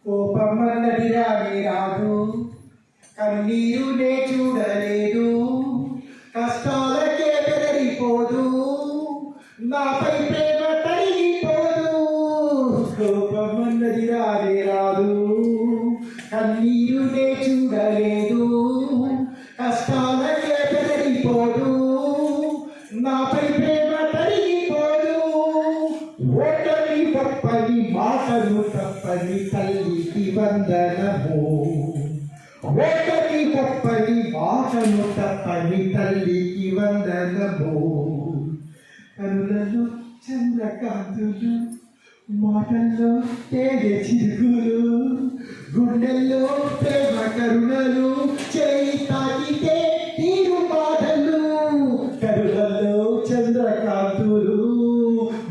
కోపమన్నది రానే రాదు, కన్నీరు నే చూడలేదు, కష్టాలకే బెదరిపోదు, నాపై ప్రేమ తరిగిపోదు. కోపమన్నది రానే రాదు, కన్నీరు నే చూడలేదు, కష్టాలకే బెదరిపోదు, నాపై ప్రేమ తరిగిపోదు. ఓటమి తప్పని మాటలు తప్పని తల్లికి వందనము, ఓటమి తప్పని మాటలు తప్పని తల్లికి వందనము. కనులలో చంద్రకాంతులు, మాటల్లో తేనె చిరుకులు, గుండెల్లో ప్రేమ కరుణలు, చేయి తాకితే తీరు బాధలు. కనులలో చంద్రకాంతులు,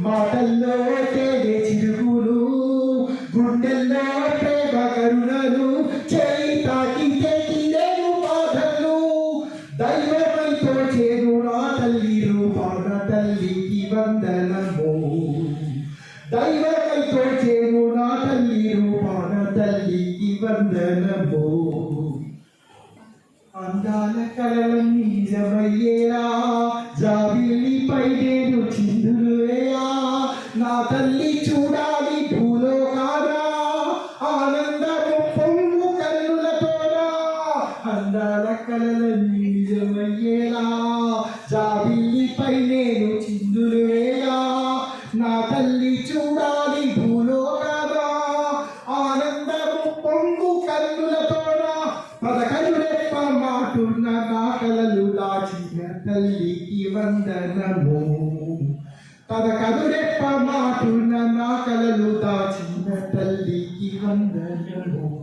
మాటల్లో తేనె చిరుకులు, గుండెల్లో ప్రేమ కరుణలు, చేయి తాకితే తీరు బాధలు. దైవమైతో చేరు నా తల్లి రూపాన తల్లికి వందనము, దైవమైతో చేరు నా తల్లి రూపాన తల్లికి వందనము. అందాల కలలన్నీ నిజమయ్యేలా, జాబిల్లిపై నేను చిందులేలా, నా తల్లి చూడాలి భూలోకాన, ఆనందము పొంగు కన్నులతోనా. అందాల కలలన్నీ నిజమయ్యేలా, జాబిల్లిపై నేను చిందులేలా, నా తల్లి చూడాలి భూలోకాన, ఆనందము పొంగు కన్నులతోనా. పదకరుడెప్ప మాటున్న నా కలలు దాచిన తల్లికి వందనము, పదకరుడెప్ప మాటున్న నా కలలు దాచిన తల్లికి వందనము.